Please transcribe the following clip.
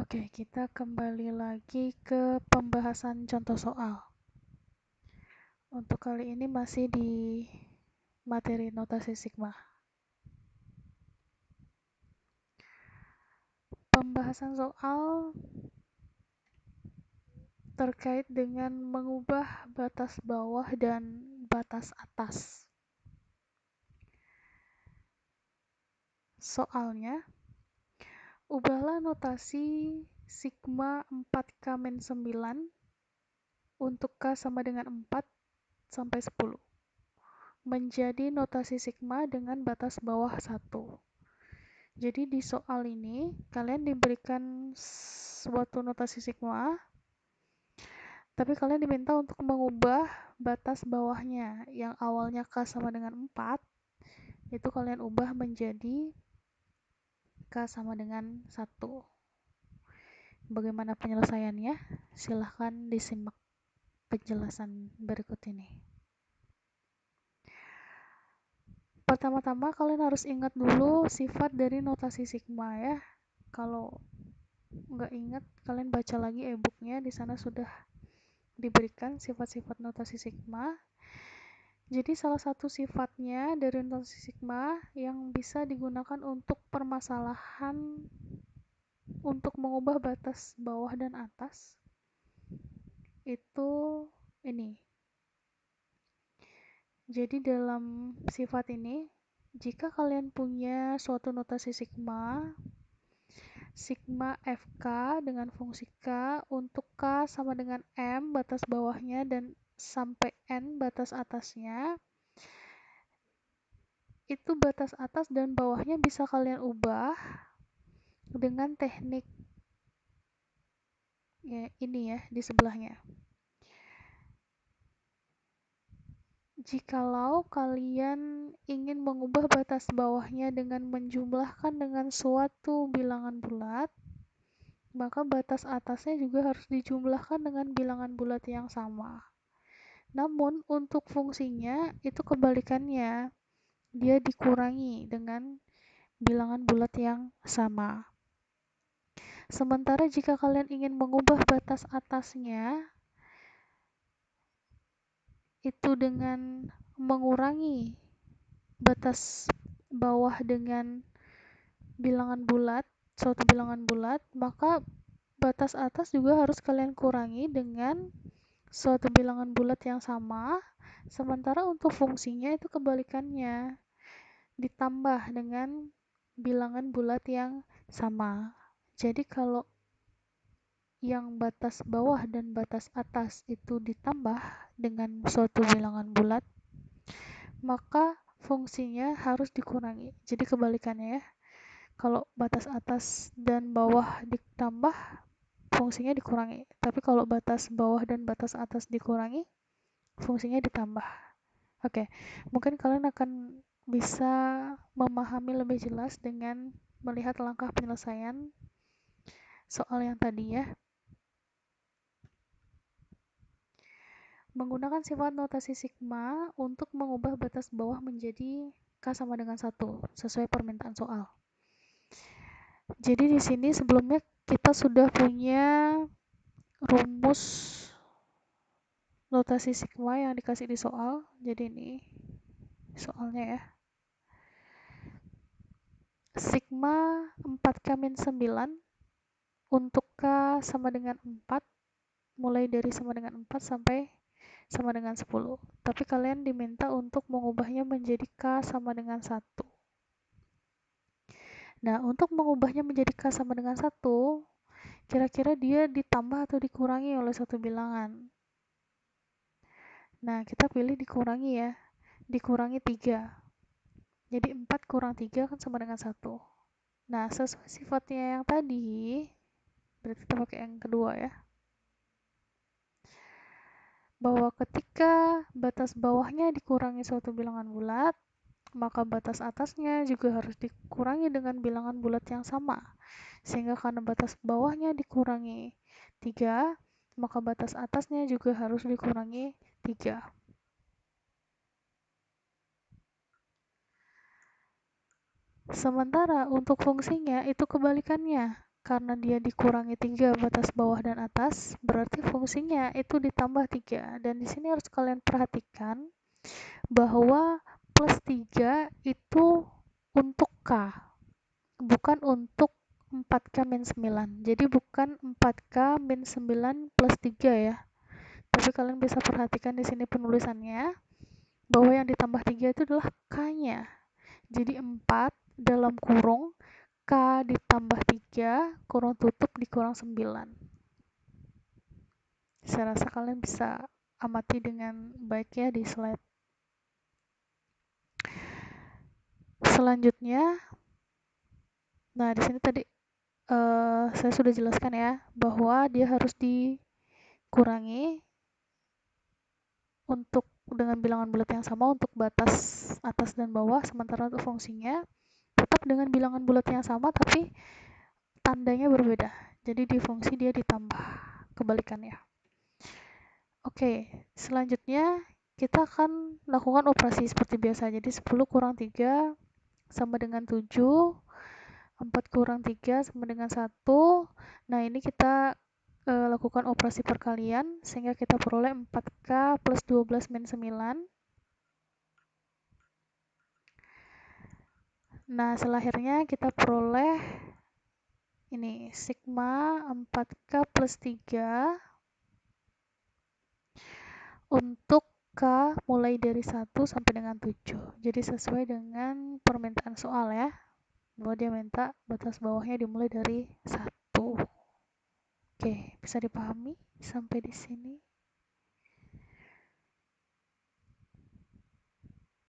Oke, kita kembali lagi ke pembahasan contoh soal. Untuk kali ini masih di materi notasi sigma. Pembahasan soal terkait dengan mengubah batas bawah dan batas atas. Soalnya, ubahlah notasi sigma 4K-9 untuk K sama dengan 4 sampai 10 menjadi notasi sigma dengan batas bawah 1. Jadi di soal ini kalian diberikan suatu notasi sigma, tapi kalian diminta untuk mengubah batas bawahnya yang awalnya K sama dengan 4, itu kalian ubah menjadi K sama dengan 1. Bagaimana penyelesaiannya? Silahkan disimak penjelasan berikut ini. Pertama-tama kalian harus ingat dulu sifat dari notasi sigma ya. Kalau nggak ingat, kalian baca lagi e-booknya, di sana sudah diberikan sifat-sifat notasi sigma. Jadi salah satu sifatnya dari notasi sigma yang bisa digunakan untuk permasalahan untuk mengubah batas bawah dan atas itu ini. Jadi dalam sifat ini, jika kalian punya suatu notasi sigma FK dengan fungsi K untuk K sama dengan M batas bawahnya dan sampai N batas atasnya, itu batas atas dan bawahnya bisa kalian ubah dengan teknik ya, ini ya di sebelahnya. Jikalau kalian ingin mengubah batas bawahnya dengan menjumlahkan dengan suatu bilangan bulat, maka batas atasnya juga harus dijumlahkan dengan bilangan bulat yang sama. Namun untuk fungsinya itu kebalikannya, dia dikurangi dengan bilangan bulat yang sama. Sementara jika kalian ingin mengubah batas atasnya itu dengan mengurangi batas bawah dengan bilangan bulat, suatu bilangan bulat, maka batas atas juga harus kalian kurangi dengan suatu bilangan bulat yang sama. Sementara untuk fungsinya itu kebalikannya, ditambah dengan bilangan bulat yang sama. Jadi kalau yang batas bawah dan batas atas itu ditambah dengan suatu bilangan bulat, maka fungsinya harus dikurangi. Jadi kebalikannya ya. Kalau batas atas dan bawah ditambah, fungsinya dikurangi. Tapi kalau batas bawah dan batas atas dikurangi, fungsinya ditambah. Oke, mungkin kalian akan bisa memahami lebih jelas dengan melihat langkah penyelesaian soal yang tadi ya. Menggunakan sifat notasi sigma untuk mengubah batas bawah menjadi K sama dengan 1 sesuai permintaan soal. Jadi di sini sebelumnya kita sudah punya rumus notasi sigma yang dikasih di soal. Jadi ini soalnya ya. Sigma 4K-9 untuk K sama dengan 4, mulai dari sama dengan 4 sampai sama dengan 10. Tapi kalian diminta untuk mengubahnya menjadi K sama dengan 1. Nah, untuk mengubahnya menjadi K sama dengan 1, kira-kira dia ditambah atau dikurangi oleh satu bilangan. Nah, kita pilih dikurangi ya. Dikurangi 3. Jadi 4 kurang 3 kan sama dengan 1. Nah, sesuai sifatnya yang tadi, berarti kita pakai yang kedua ya. Bahwa ketika batas bawahnya dikurangi suatu bilangan bulat, maka batas atasnya juga harus dikurangi dengan bilangan bulat yang sama. Sehingga karena batas bawahnya dikurangi 3, maka batas atasnya juga harus dikurangi 3. Sementara untuk fungsinya itu kebalikannya. karena dia dikurangi 3 batas bawah dan atas, berarti fungsinya itu ditambah 3. Dan di sini harus kalian perhatikan bahwa plus 3 itu untuk K, bukan untuk 4K min 9. Jadi bukan 4K min 9 plus 3 ya. Tapi kalian bisa perhatikan di sini penulisannya bahwa yang ditambah 3 itu adalah K-nya. Jadi 4 dalam kurung K ditambah 3 kurung tutup dikurang 9. Saya rasa kalian bisa amati dengan baik ya di slide. Selanjutnya, nah di sini tadi saya sudah jelaskan ya bahwa dia harus dikurangi untuk dengan bilangan bulat yang sama untuk batas atas dan bawah, sementara untuk fungsinya tetap dengan bilangan bulat yang sama tapi tandanya berbeda. Jadi di fungsi dia ditambah, kebalikannya. Oke, selanjutnya kita akan lakukan operasi seperti biasa. Jadi 10 kurang 3 sama dengan 7, 4 kurang 3 sama dengan 1. Nah, ini kita lakukan operasi perkalian sehingga kita peroleh 4K plus 12 min 9. Nah, selahirnya kita peroleh ini sigma 4K plus 3 untuk K mulai dari 1 sampai dengan 7. Jadi sesuai dengan permintaan soal ya, bahwa dia minta batas bawahnya dimulai dari 1. Oke, bisa dipahami sampai di sini?